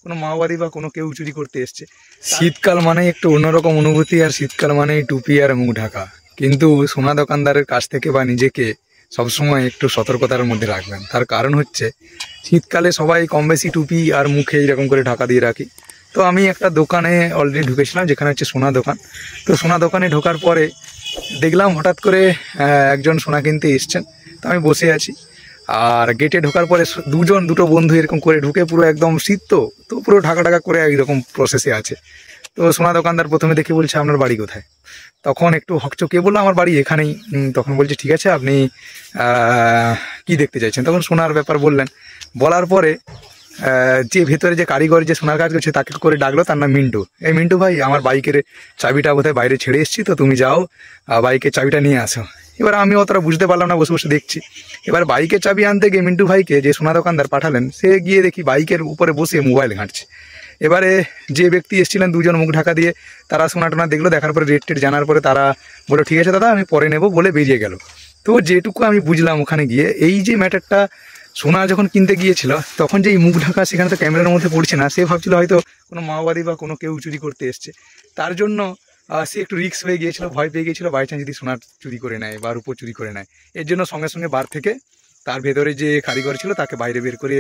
কোনো মাওবাদী বা কোনো কেউ চুরি করতে এসছে। শীতকাল মানে একটু অন্যরকম অনুভূতি, আর শীতকাল মানে টুপি আর মুখ ঢাকা। কিন্তু সোনা দোকানদারের কাছ থেকে বা নিজেকে সবসময় একটু সতর্কতার মধ্যে রাখবেন। তার কারণ হচ্ছে শীতকালে সবাই কম বেশি টুপি আর মুখে এরকম করে ঢাকা দিয়ে রাখি। তো আমি একটা দোকানে অলরেডি ঢুকেছিলাম, যেখানে হচ্ছে সোনা দোকান। তো সোনা দোকানে ঢোকার পরে দেখলাম হঠাৎ করে একজন সোনা কিনতে এসছেন। তো আমি বসে আছি, আর গেটে ঢোকার পরে দুটো বন্ধু এরকম করে ঢুকে পুরো একদম শীত, তো পুরো ঢাকা ঢাকা করে এইরকম প্রসেসে আছে। তো সোনা দোকানদার প্রথমে দেখে বলছে আপনার বাড়ি কোথায়। তখন একটু হকচকিয়ে বললো আমার বাড়ি এখানেই। তখন বলছে ঠিক আছে, আপনি কি দেখতে চাইছেন। তখন সোনার ব্যাপার বললেন। বলার পরে যে ভেতরে যে কারিগর যে সোনার কাজ করছে তাকে করে ডাকলো, তার নাম মিন্টু। এই মিন্টু ভাই, আমার বাইকের চাবিটা বোধহয় বাইরে ছেড়ে এসেছি, তো তুমি যাও বাইকের চাবিটা নিয়ে আসো। এবার আমি অতটা বুঝতে পারলাম না, বসে বসে দেখছি। এবার বাইকের চাবি আনতে গিয়ে মিন্টু ভাইকে যে সোনা দোকানদার পাঠালেন, সে গিয়ে দেখি বাইকের উপরে বসে মোবাইল ঘাঁটছে। এবারে যে ব্যক্তি এসেছিলেন দুজন মুখ ঢাকা দিয়ে, তারা সোনা টোনা দেখলো, দেখার পরে রেট টেট জানার পরে তারা বললো ঠিক আছে দাদা, আমি পরে নেবো বলে বেরিয়ে গেল। তো যেটুকু আমি বুঝলাম ওখানে গিয়ে, এই যে ম্যাটারটা, সোনা যখন কিনতে গিয়েছিল তখন যে এই মুখ ঢাকা সেখানে তো ক্যামেরার মধ্যে পড়ছে না, সে ভাবছিল হয়তো কোনো মাওবাদী বা কোনো কেউ চুরি করতে এসছে। তার জন্য সে একটু রিস্ক হয়ে গিয়েছিল, ভয় পেয়ে গিয়েছিল বাই চান্স যদি সোনা চুরি করে নেয় বা রূপো চুরি করে নেয়। এর জন্য সঙ্গে সঙ্গে বার থেকে তার ভেতরে যে কারিগর ছিল তাকে বাইরে বের করে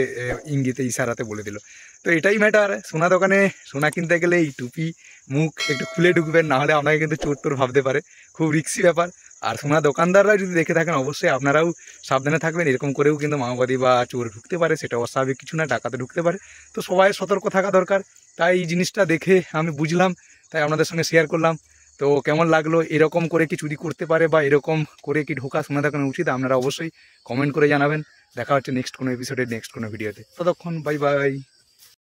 ইঙ্গিতে ইশারাতে বলে দিল। তো এটাই ম্যাটার, সোনা দোকানে সোনা কিনতে গেলে এই টুপি মুখ একটু খুলে ঢুকবেন, নাহলে আপনাকে কিন্তু চোর টোর ভাবতে পারে। খুব রিস্কি ব্যাপার। আর সোনা দোকানদাররা যদি দেখে থাকেন, অবশ্যই আপনারাও সাবধানে থাকবেন। এরকম করেও কিন্তু মাওবাদী বা চোর ঢুকতে পারে, সেটা অস্বাভাবিক কিছু না, ডাকাতে ঢুকতে পারে। তো সবাই সতর্ক থাকা দরকার। তাই এই জিনিসটা দেখে আমি বুঝলাম, তাই আপনাদের সঙ্গে শেয়ার করলাম। তো কেমন লাগলো, এরকম করে কি চুরি করতে পারে বা এরকম করে কি ঢোকা সোনা দোকানে উচিত, আপনারা অবশ্যই কমেন্ট করে জানাবেন। দেখা হচ্ছে নেক্সট কোনো এপিসোডে, নেক্সট কোনো ভিডিওতে। ততক্ষণ বাই বাই।